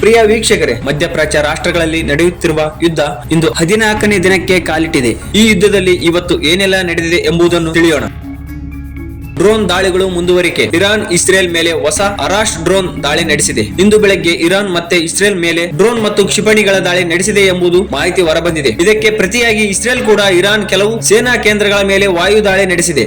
ಪ್ರಿಯ ವೀಕ್ಷಕರೇ, ಮಧ್ಯಪ್ರಾಚ್ಯ ರಾಷ್ಟ್ರಗಳಲ್ಲಿ ನಡೆಯುತ್ತಿರುವ ಯುದ್ಧ ಇಂದು 14ನೇ ದಿನಕ್ಕೆ ಕಾಲಿಟ್ಟಿದೆ. ಈ ಯುದ್ಧದಲ್ಲಿ ಇವತ್ತು ಏನೆಲ್ಲ ನಡೆದಿದೆ ಎಂಬುದನ್ನು ತಿಳಿಯೋಣ. ಡ್ರೋನ್ ದಾಳಿಗಳು ಮುಂದುವರಿಕೆ. ಇರಾನ್ ಇಸ್ರೇಲ್ ಮೇಲೆ ಹೊಸ ಅರಾಶ್ ಡ್ರೋನ್ ದಾಳಿ ನಡೆಸಿದೆ. ಇಂದು ಬೆಳಗ್ಗೆ ಇರಾನ್ ಮತ್ತೆ ಇಸ್ರೇಲ್ ಮೇಲೆ ಡ್ರೋನ್ ಮತ್ತು ಕ್ಷಿಪಣಿಗಳ ದಾಳಿ ನಡೆಸಿದೆ ಎಂಬುದು ಮಾಹಿತಿ ಹೊರಬಂದಿದೆ. ಇದಕ್ಕೆ ಪ್ರತಿಯಾಗಿ ಇಸ್ರೇಲ್ ಕೂಡ ಇರಾನ್ ಕೆಲವು ಸೇನಾ ಕೇಂದ್ರಗಳ ಮೇಲೆ ವಾಯು ದಾಳಿ ನಡೆಸಿದೆ.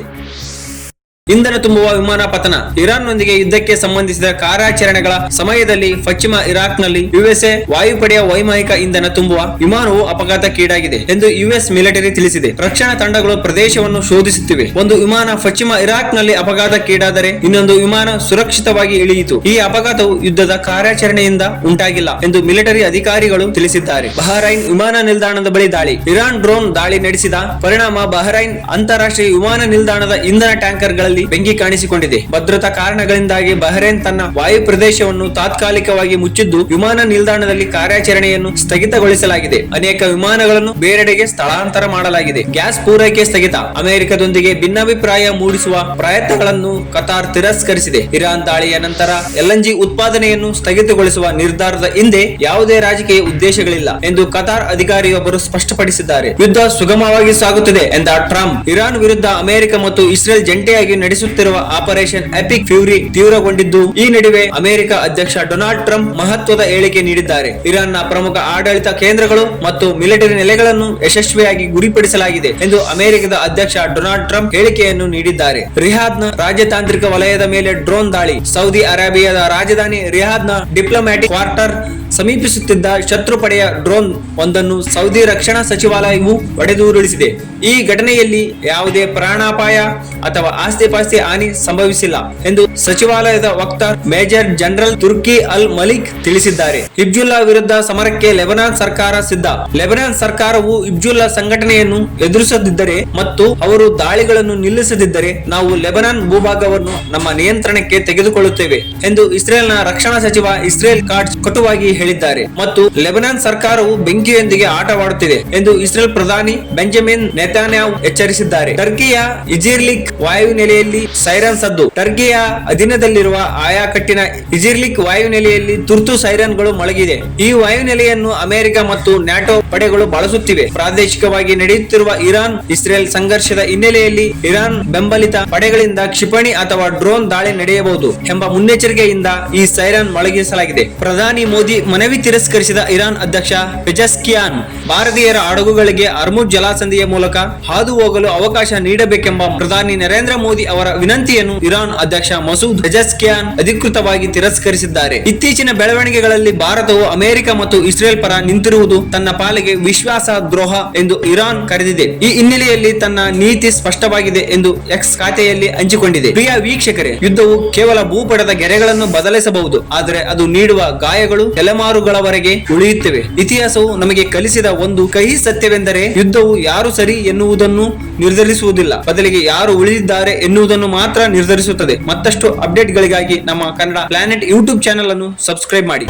ಇಂಧನ ತುಂಬುವ ವಿಮಾನ ಪತನ. ಇರಾನ್ನೊಂದಿಗೆ ಯುದ್ಧಕ್ಕೆ ಸಂಬಂಧಿಸಿದ ಕಾರ್ಯಾಚರಣೆಗಳ ಸಮಯದಲ್ಲಿ ಪಶ್ಚಿಮ ಇರಾಕ್ನಲ್ಲಿ ಯುಎಸ್ಎ ವಾಯುಪಡೆಯ ವೈಮಾನಿಕ ಇಂಧನ ತುಂಬುವ ವಿಮಾನವು ಅಪಘಾತಕ್ಕೀಡಾಗಿದೆ ಎಂದು ಯುಎಸ್ ಮಿಲಿಟರಿ ತಿಳಿಸಿದೆ. ರಕ್ಷಣಾ ತಂಡಗಳು ಪ್ರದೇಶವನ್ನು ಶೋಧಿಸುತ್ತಿವೆ. ಒಂದು ವಿಮಾನ ಪಶ್ಚಿಮ ಇರಾಕ್ನಲ್ಲಿ ಅಪಘಾತಕ್ಕೀಡಾದರೆ ಇನ್ನೊಂದು ವಿಮಾನ ಸುರಕ್ಷಿತವಾಗಿ ಇಳಿಯಿತು. ಈ ಅಪಘಾತವು ಯುದ್ಧದ ಕಾರ್ಯಾಚರಣೆಯಿಂದ ಉಂಟಾಗಿಲ್ಲ ಎಂದು ಮಿಲಿಟರಿ ಅಧಿಕಾರಿಗಳು ತಿಳಿಸಿದ್ದಾರೆ. ಬಹರೈನ್ ವಿಮಾನ ನಿಲ್ದಾಣದ ಬಳಿ ದಾಳಿ. ಇರಾನ್ ಡ್ರೋನ್ ದಾಳಿ ನಡೆಸಿದ ಪರಿಣಾಮ ಬಹರೈನ್ ಅಂತಾರಾಷ್ಟ್ರೀಯ ವಿಮಾನ ನಿಲ್ದಾಣದ ಇಂಧನ ಟ್ಯಾಂಕರ್ಗಳಲ್ಲಿ ಬೆಂಕಿ ಕಾಣಿಸಿಕೊಂಡಿದೆ. ಭದ್ರತಾ ಕಾರಣಗಳಿಂದಾಗಿ ಬಹರೇನ್ ತನ್ನ ವಾಯು ಪ್ರದೇಶವನ್ನು ತಾತ್ಕಾಲಿಕವಾಗಿ ಮುಚ್ಚಿದ್ದು ವಿಮಾನ ನಿಲ್ದಾಣದಲ್ಲಿ ಕಾರ್ಯಾಚರಣೆಯನ್ನು ಸ್ಥಗಿತಗೊಳಿಸಲಾಗಿದೆ. ಅನೇಕ ವಿಮಾನಗಳನ್ನು ಬೇರೆಡೆಗೆ ಸ್ಥಳಾಂತರ ಮಾಡಲಾಗಿದೆ. ಗ್ಯಾಸ್ ಪೂರೈಕೆ ಸ್ಥಗಿತ. ಅಮೆರಿಕದೊಂದಿಗೆ ಭಿನ್ನಾಭಿಪ್ರಾಯ ಮೂಡಿಸುವ ಪ್ರಯತ್ನಗಳನ್ನು ಕತಾರ್ ತಿರಸ್ಕರಿಸಿದೆ. ಇರಾನ್ ದಾಳಿಯ ನಂತರ ಎಲ್ಎನ್ಜಿ ಉತ್ಪಾದನೆಯನ್ನು ಸ್ಥಗಿತಗೊಳಿಸುವ ನಿರ್ಧಾರದ ಹಿಂದೆ ಯಾವುದೇ ರಾಜಕೀಯ ಉದ್ದೇಶಗಳಿಲ್ಲ ಎಂದು ಕತಾರ್ ಅಧಿಕಾರಿಯೊಬ್ಬರು ಸ್ಪಷ್ಟಪಡಿಸಿದ್ದಾರೆ. ಯುದ್ಧ ಸುಗಮವಾಗಿ ಸಾಗುತ್ತಿದೆ ಎಂದ ಟ್ರಂಪ್, ಇರಾನ್ ವಿರುದ್ಧ ಅಮೆರಿಕ ಮತ್ತು ಇಸ್ರೇಲ್ ಜಂಟಿಯಾಗಿ ನಡೆಸುತ್ತಿರುವ ಆಪರೇಷನ್ ಎಪಿಕ್ ಫ್ಯೂರಿ ತೀವ್ರಗೊಂಡಿದ್ದು, ಈ ನಡುವೆ ಅಮೆರಿಕ ಅಧ್ಯಕ್ಷ ಡೊನಾಲ್ಡ್ ಟ್ರಂಪ್ ಮಹತ್ವದ ಹೇಳಿಕೆ ನೀಡಿದ್ದಾರೆ. ಇರಾನ್ನ ಪ್ರಮುಖ ಆಡಳಿತ ಕೇಂದ್ರಗಳು ಮತ್ತು ಮಿಲಿಟರಿ ನೆಲೆಗಳನ್ನು ಯಶಸ್ವಿಯಾಗಿ ಗುರಿಪಡಿಸಲಾಗಿದೆ ಎಂದು ಅಮೆರಿಕದ ಅಧ್ಯಕ್ಷ ಡೊನಾಲ್ಡ್ ಟ್ರಂಪ್ ಹೇಳಿಕೆಯನ್ನು ನೀಡಿದ್ದಾರೆ. ರಿಯಾದ್ನ ರಾಜತಾಂತ್ರಿಕ ವಲಯದ ಮೇಲೆ ಡ್ರೋನ್ ದಾಳಿ. ಸೌದಿ ಅರೇಬಿಯಾದ ರಾಜಧಾನಿ ರಿಯಾದ್ನ ಡಿಪ್ಲೊಮ್ಯಾಟಿಕ್ ಕ್ವಾರ್ಟರ್ ಸಮೀಪಿಸುತ್ತಿದ್ದ ಶತ್ರು ಪಡೆಯ ಡ್ರೋನ್ ಒಂದನ್ನು ಸೌದಿ ರಕ್ಷಣಾ ಸಚಿವಾಲಯವು ಹೊಡೆದುರುಳಿಸಿದೆ. ಈ ಘಟನೆಯಲ್ಲಿ ಯಾವುದೇ ಪ್ರಾಣಾಪಾಯ ಅಥವಾ ಆಸ್ತಿಪಾಸ್ತಿ ಹಾನಿ ಸಂಭವಿಸಿಲ್ಲ ಎಂದು ಸಚಿವಾಲಯದ ವಕ್ತಾರ ಮೇಜರ್ ಜನರಲ್ ತುರ್ಕಿ ಅಲ್ ಮಲಿಕ್ ತಿಳಿಸಿದ್ದಾರೆ. ಹಿಜ್ಬುಲ್ಲಾ ವಿರುದ್ಧ ಸಮರಕ್ಕೆ ಲೆಬನಾನ್ ಸರ್ಕಾರ ಸಿದ್ಧ. ಲೆಬನಾನ್ ಸರ್ಕಾರವು ಹಿಜ್ಬುಲ್ಲಾ ಸಂಘಟನೆಯನ್ನು ಎದುರಿಸದಿದ್ದರೆ ಮತ್ತು ಅವರು ದಾಳಿಗಳನ್ನು ನಿಲ್ಲಿಸದಿದ್ದರೆ ನಾವು ಲೆಬನಾನ್ ಭೂಭಾಗವನ್ನು ನಮ್ಮ ನಿಯಂತ್ರಣಕ್ಕೆ ತೆಗೆದುಕೊಳ್ಳುತ್ತೇವೆ ಎಂದು ಇಸ್ರೇಲ್ನ ರಕ್ಷಣಾ ಸಚಿವ ಇಸ್ರೇಲ್ ಕಾಟ್ಸ್ ಕಟುವಾಗಿ ಹೇಳಿದ್ದಾರೆ. ಮತ್ತು ಲೆಬನಾನ್ ಸರ್ಕಾರವು ಬೆಂಕಿಯೊಂದಿಗೆ ಆಟವಾಡುತ್ತಿದೆ ಎಂದು ಇಸ್ರೇಲ್ ಪ್ರಧಾನಿ ಬೆಂಜಮಿನ್ ನೆತಾನ್ಯಾಹು ಎಚ್ಚರಿಸಿದ್ದಾರೆ. ಟರ್ಕಿಯ ಇಜಿರ್ಲಿಕ್ ವಾಯುನೆಲೆಯಲ್ಲಿ ಸೈರನ್ ಸದ್ದು. ಟರ್ಕಿಯ ಅಧೀನದಲ್ಲಿರುವ ಆಯಾಕಟ್ಟಿನ ಇಜಿರ್ಲಿಕ್ ವಾಯುನೆಲೆಯಲ್ಲಿ ತುರ್ತು ಸೈರನ್ಗಳು ಮೊಳಗಿದೆ. ಈ ವಾಯುನೆಲೆಯನ್ನು ಅಮೆರಿಕ ಮತ್ತು ನ್ಯಾಟೋ ಪಡೆಗಳು ಬಳಸುತ್ತಿವೆ. ಪ್ರಾದೇಶಿಕವಾಗಿ ನಡೆಯುತ್ತಿರುವ ಇರಾನ್ ಇಸ್ರೇಲ್ ಸಂಘರ್ಷದ ಹಿನ್ನೆಲೆಯಲ್ಲಿ ಇರಾನ್ ಬೆಂಬಲಿತ ಪಡೆಗಳಿಂದ ಕ್ಷಿಪಣಿ ಅಥವಾ ಡ್ರೋನ್ ದಾಳಿ ನಡೆಯಬಹುದು ಎಂಬ ಮುನ್ನೆಚ್ಚರಿಕೆಯಿಂದ ಈ ಸೈರನ್ ಮೊಳಗಿಸಲಾಗಿದೆ. ಪ್ರಧಾನಿ ಮೋದಿ ಮನವಿ ತಿರಸ್ಕರಿಸಿದ ಇರಾನ್ ಅಧ್ಯಕ್ಷ ಪೆಜೆಸ್ಕಿಯಾನ್ ಭಾರತೀಯರ ಹಡಗುಗಳಿಗೆ ಹರ್ಮುಜ್ ಜಲಸಂಧಿಯ ಮೂಲಕ ಹಾದು ಹೋಗಲು ಅವಕಾಶ ನೀಡಬೇಕೆಂಬ ಪ್ರಧಾನಿ ನರೇಂದ್ರ ಮೋದಿ ಅವರ ವಿನಂತಿಯನ್ನು ಇರಾನ್ ಅಧ್ಯಕ್ಷ ಮಸೂದ್ ಪೆಜೆಸ್ಕಿಯಾನ್ ಅಧಿಕೃತವಾಗಿ ತಿರಸ್ಕರಿಸಿದ್ದಾರೆ. ಇತ್ತೀಚಿನ ಬೆಳವಣಿಗೆಗಳಲ್ಲಿ ಭಾರತವು ಅಮೆರಿಕ ಮತ್ತು ಇಸ್ರೇಲ್ ಪರ ನಿಂತಿರುವುದು ತನ್ನ ಪಾಲಿಗೆ ವಿಶ್ವಾಸ ದ್ರೋಹ ಎಂದು ಇರಾನ್ ಕರೆದಿದೆ. ಈ ಹಿನ್ನೆಲೆಯಲ್ಲಿ ತನ್ನ ನೀತಿ ಸ್ಪಷ್ಟವಾಗಿದೆ ಎಂದು ಎಕ್ಸ್ ಖಾತೆಯಲ್ಲಿ ಹಂಚಿಕೊಂಡಿದೆ. ಪ್ರಿಯ ವೀಕ್ಷಕರೇ, ಯುದ್ಧವು ಕೇವಲ ಭೂಪಟದ ಗೆರೆಗಳನ್ನು ಬದಲಿಸಬಹುದು, ಆದರೆ ಅದು ನೀಡುವ ಗಾಯಗಳು ತಲೆಮಾರುಗಳವರೆಗೆ ಉಳಿಯುತ್ತವೆ. ಇತಿಹಾಸವು ನಮಗೆ ಕಲಿಸಿದ ಒಂದು ಕಹಿ ಸತ್ಯವೆಂದರೆ ಯುದ್ಧವು ಯಾರು ಸರಿ ಎನ್ನುವುದನ್ನು ನಿರ್ಧರಿಸುವುದಿಲ್ಲ, ಬದಲಿಗೆ ಯಾರು ಉಳಿದಿದ್ದಾರೆ ಎನ್ನುವುದನ್ನು ಮಾತ್ರ ನಿರ್ಧರಿಸುತ್ತದೆ. ಮತ್ತಷ್ಟು ಅಪ್ಡೇಟ್ಗಳಿಗಾಗಿ ನಮ್ಮ ಕನ್ನಡ ಪ್ಲಾನೆಟ್ ಯೂಟ್ಯೂಬ್ ಚಾನೆಲ್ ಅನ್ನು ಸಬ್ಸ್ಕ್ರೈಬ್ ಮಾಡಿ.